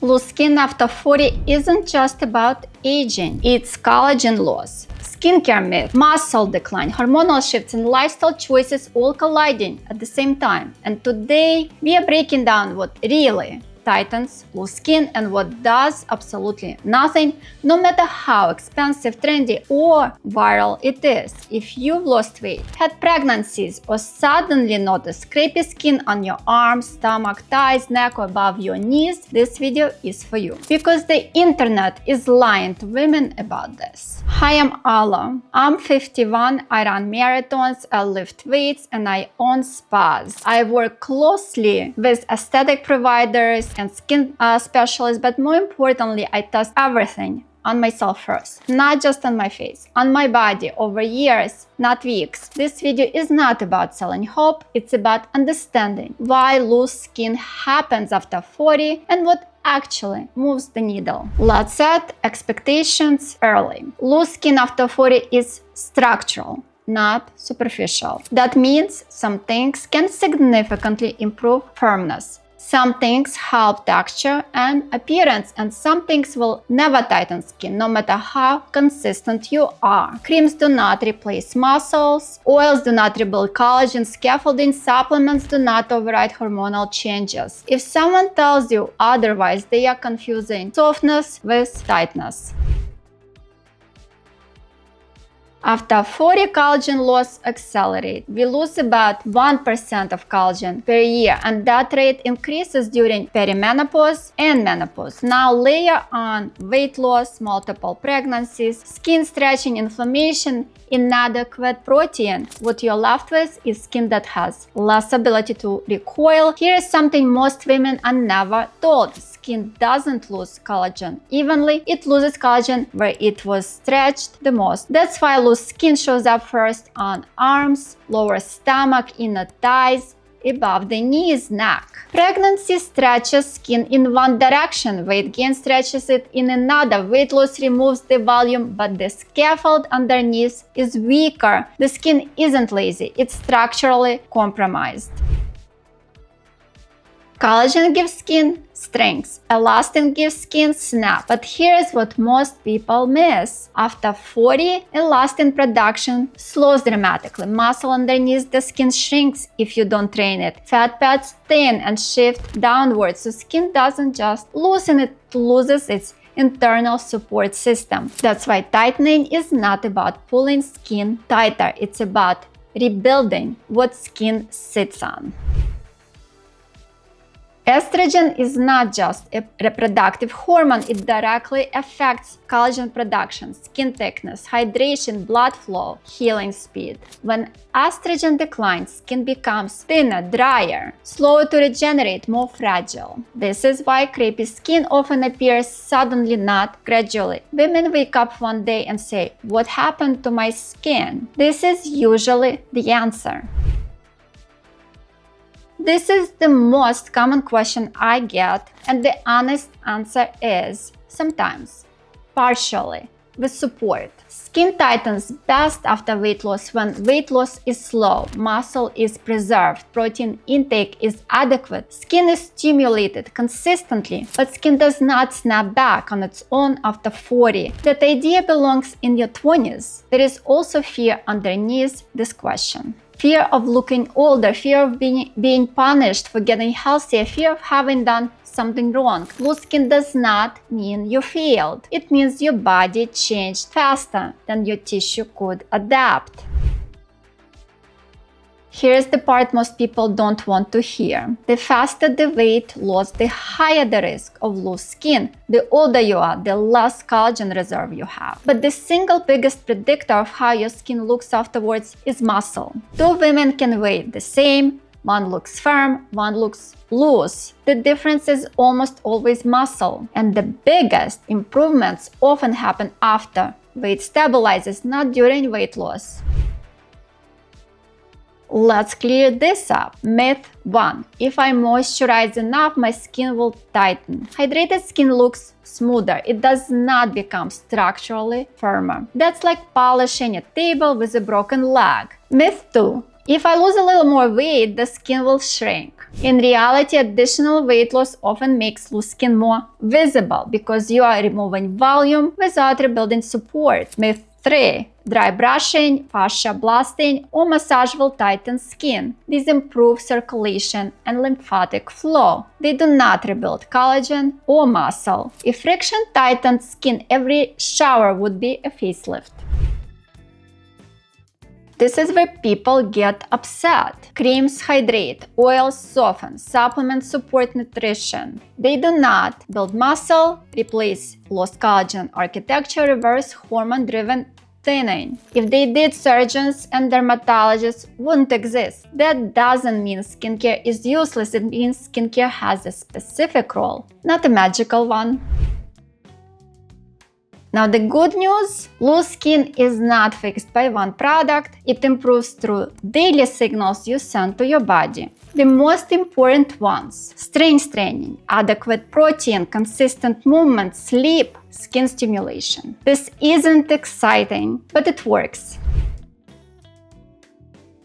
Loose skin after 40 isn't just about aging, it's collagen loss, skincare myth, muscle decline, hormonal shifts, and lifestyle choices all colliding at the same time. And today, we are breaking down what really tightens loose skin and what does absolutely nothing, no matter how expensive, trendy, or viral it is. If you've lost weight, had pregnancies, or suddenly noticed crepey skin on your arms, stomach, thighs, neck, or above your knees, this video is for you. Because the internet is lying to women about this. Hi, I'm Alla. I'm 51, I run marathons, I lift weights, and I own spas. I work closely with aesthetic providers and skin specialists, but more importantly, I test everything on myself first, not just on my face, on my body over years, not weeks. This video is not about selling hope, it's about understanding why loose skin happens after 40 and what actually moves the needle. Let's set expectations early. Loose skin after 40 is structural, not superficial. That means some things can significantly improve firmness. Some things help texture and appearance, and some things will never tighten skin, no matter how consistent you are. Creams do not replace muscles, oils do not rebuild collagen, scaffolding supplements do not override hormonal changes. If someone tells you otherwise, they are confusing softness with tightness. After 40, collagen loss accelerates. We lose about 1% of collagen per year, and that rate increases during perimenopause and menopause. Now layer on weight loss, multiple pregnancies, skin stretching, inflammation, inadequate protein. What you're left with is skin that has less ability to recoil. Here is something most women are never told. Skin doesn't lose collagen evenly, it loses collagen where it was stretched the most. That's why loose skin shows up first on arms, lower stomach, inner thighs, above the knees, neck. Pregnancy stretches skin in one direction, weight gain stretches it in another. Weight loss removes the volume, but the scaffold underneath is weaker. The skin isn't lazy, it's structurally compromised. Collagen gives skin strength, elastin gives skin snap. But here's what most people miss. After 40, elastin production slows dramatically. Muscle underneath the skin shrinks if you don't train it. Fat pads thin and shift downwards, so skin doesn't just loosen, it loses its internal support system. That's why tightening is not about pulling skin tighter, it's about rebuilding what skin sits on. Estrogen is not just a reproductive hormone, it directly affects collagen production, skin thickness, hydration, blood flow, healing speed. When estrogen declines, skin becomes thinner, drier, slower to regenerate, more fragile. This is why crepey skin often appears suddenly, not gradually. Women wake up one day and say, "What happened to my skin?" This is usually the answer. This is the most common question I get, and the honest answer is sometimes, partially, with support. Skin tightens best after weight loss when weight loss is slow, muscle is preserved, protein intake is adequate, skin is stimulated consistently, but skin does not snap back on its own after 40. That idea belongs in your 20s. There is also fear underneath this question. Fear of looking older, fear of being punished for getting healthier, fear of having done something wrong. Loose skin does not mean you failed. It means your body changed faster than your tissue could adapt. Here's the part most people don't want to hear. The faster the weight loss, the higher the risk of loose skin. The older you are, the less collagen reserve you have. But the single biggest predictor of how your skin looks afterwards is muscle. Two women can weigh the same, one looks firm, one looks loose. The difference is almost always muscle. And the biggest improvements often happen after weight stabilizes, not during weight loss. Let's clear this up. Myth 1. If I moisturize enough, my skin will tighten. Hydrated skin looks smoother. It does not become structurally firmer. That's like polishing a table with a broken leg. Myth 2. If I lose a little more weight, the skin will shrink. In reality, additional weight loss often makes loose skin more visible because you are removing volume without rebuilding support. Myth 3. Dry brushing, fascia blasting, or massage will tighten skin. These improve circulation and lymphatic flow. They do not rebuild collagen or muscle. If friction tightened skin, every shower would be a facelift. This is where people get upset. Creams hydrate, oils soften, supplements support nutrition. They do not build muscle, replace lost collagen architecture, reverse hormone-driven thinning. If they did, surgeons and dermatologists wouldn't exist. That doesn't mean skincare is useless. It means skincare has a specific role, not a magical one. Now the good news, loose skin is not fixed by one product. It improves through daily signals you send to your body. The most important ones: strength training, adequate protein, consistent movement, sleep, skin stimulation. This isn't exciting, but it works.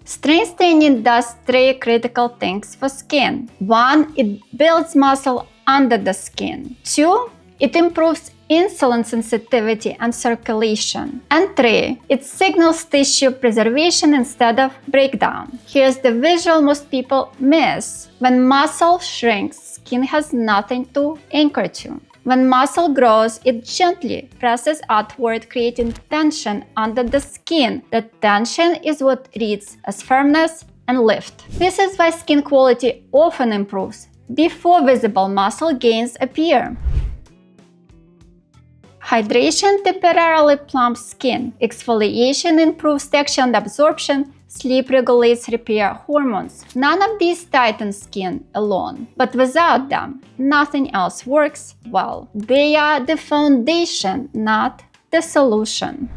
Strength training does three critical things for skin. 1. It builds muscle under the skin. 2. It improves insulin sensitivity and circulation. And 3. It signals tissue preservation instead of breakdown. Here's the visual most people miss. When muscle shrinks, skin has nothing to anchor to. When muscle grows, it gently presses outward, creating tension under the skin. The tension is what reads as firmness and lift. This is why skin quality often improves before visible muscle gains appear. Hydration temporarily plumps skin. Exfoliation improves texture and absorption. Sleep regulates repair hormones. None of these tighten skin alone, but without them, nothing else works well. They are the foundation, not the solution.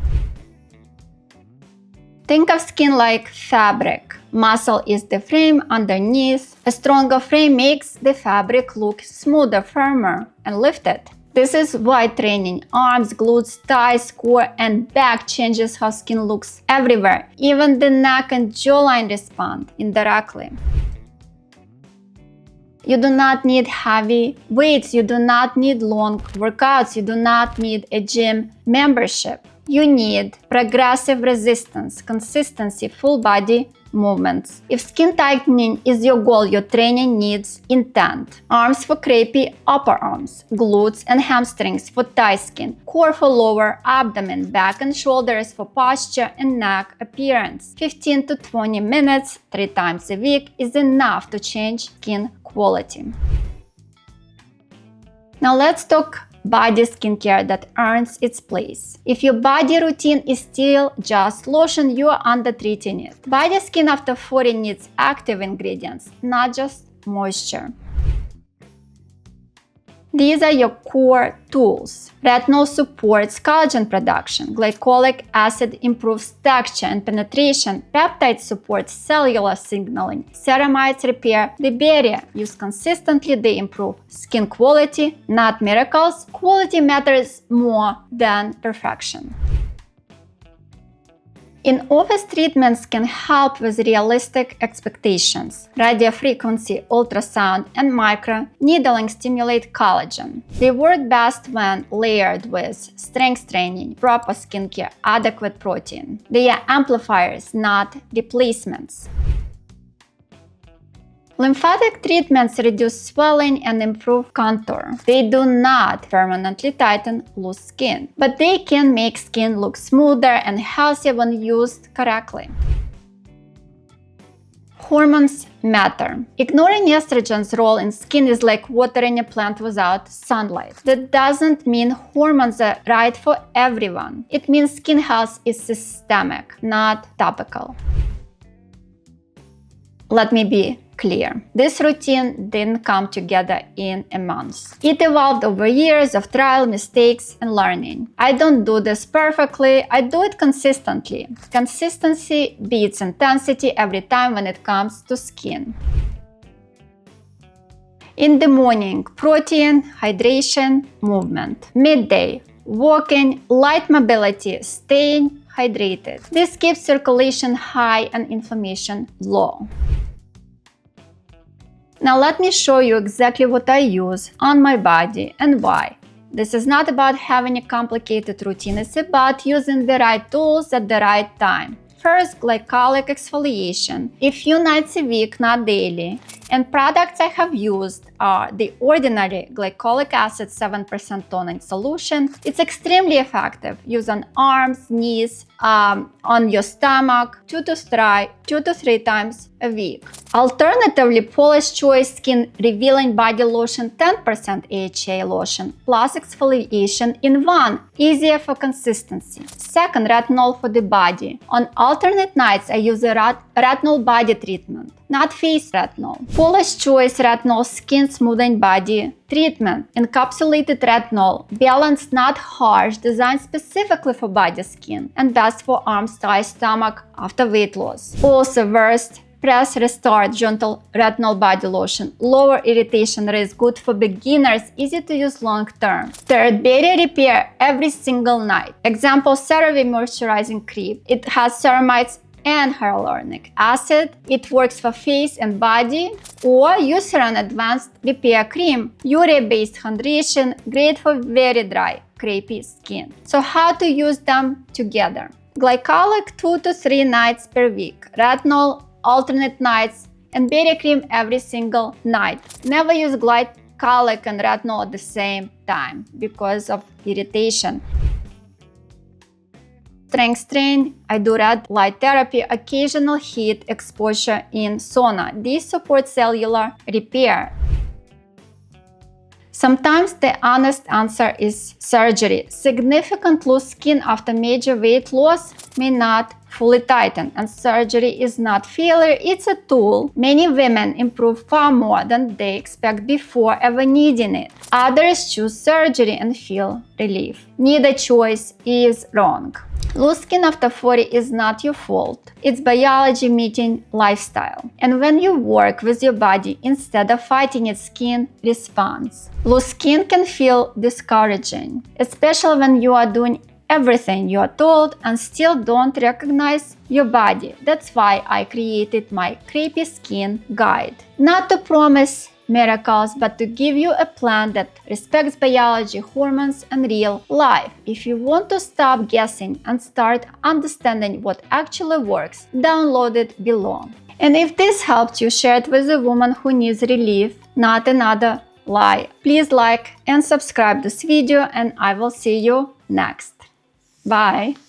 Think of skin like fabric. Muscle is the frame underneath. A stronger frame makes the fabric look smoother, firmer, and lifted. This is why training arms, glutes, thighs, core, and back changes how skin looks everywhere. Even the neck and jawline respond indirectly. You do not need heavy weights. You do not need long workouts. You do not need a gym membership. You need progressive resistance, consistency, full body movements. If skin tightening is your goal, your training needs intent. Arms for crepey upper arms, glutes and hamstrings for thigh skin, core for lower abdomen, back and shoulders for posture and neck appearance. 15 to 20 minutes, 3 times a week is enough to change skin quality. Now let's talk body skincare that earns its place. If your body routine is still just lotion, you are under-treating it. Body skin after 40 needs active ingredients, not just moisture. These are your core tools. Retinol supports collagen production. Glycolic acid improves texture and penetration. Peptides support cellular signaling. Ceramides repair the barrier. Used consistently, they improve skin quality, not miracles. Quality matters more than perfection. In-office treatments can help with realistic expectations. Radiofrequency, ultrasound, and microneedling stimulate collagen. They work best when layered with strength training, proper skincare, adequate protein. They are amplifiers, not replacements. Lymphatic treatments reduce swelling and improve contour. They do not permanently tighten loose skin, but they can make skin look smoother and healthier when used correctly. Hormones matter. Ignoring estrogen's role in skin is like watering a plant without sunlight. That doesn't mean hormones are right for everyone. It means skin health is systemic, not topical. Let me be clear. This routine didn't come together in a month. It evolved over years of trial, mistakes, and learning. I don't do this perfectly, I do it consistently. Consistency beats intensity every time when it comes to skin. In the morning, protein, hydration, movement. Midday, walking, light mobility, staying hydrated. This keeps circulation high and inflammation low. Now let me show you exactly what I use on my body and why. This is not about having a complicated routine, it's about using the right tools at the right time. First, glycolic exfoliation, a few nights a week, not daily. And products I have used are the ordinary glycolic acid 7% toning solution. It's extremely effective. Use on arms, knees, on your stomach, 2 to 3 times a week. Alternatively, Paula's Choice Skin Revealing Body Lotion 10% AHA lotion plus exfoliation in one, easier for consistency. Second, retinol for the body. On alternate nights, I use a retinol body treatment, not face retinol. Paula's Choice Retinol Skin Smoothing Body Treatment. Encapsulated retinol, balanced, not harsh, designed specifically for body skin and best for arms, thighs, stomach after weight loss. Also, Versed Press Restart Gentle Retinol Body Lotion. Lower irritation risk, good for beginners, easy to use long term. Third, Barrier Repair every single night. Example, CeraVe Moisturizing Cream. It has ceramides and hyaluronic acid. It works for face and body. Or Eucerin Advanced Repair Cream, urea-based hydration, great for very dry, crepey skin. So how to use them together? Glycolic 2 to 3 nights per week, retinol alternate nights, and barrier cream every single night. Never use glycolic and retinol at the same time because of irritation. Strength training, I do red light therapy, occasional heat exposure in sauna. These support cellular repair. Sometimes the honest answer is surgery. Significant loose skin after major weight loss may not fully tighten, and surgery is not failure, it's a tool. Many women improve far more than they expect before ever needing it. Others choose surgery and feel relief. Neither choice is wrong. Loose skin after 40 is not your fault. It's biology meeting lifestyle. And when you work with your body instead of fighting it, skin responds. Loose skin can feel discouraging, especially when you are doing everything you are told and still don't recognize your body. That's why I created my Crepey Skin Guide. Not to promise miracles, but to give you a plan that respects biology, hormones, and real life. If you want to stop guessing and start understanding what actually works, download it below. And if this helped you, share it with a woman who needs relief, not another lie. Please like and subscribe this video, and I will see you next. Bye!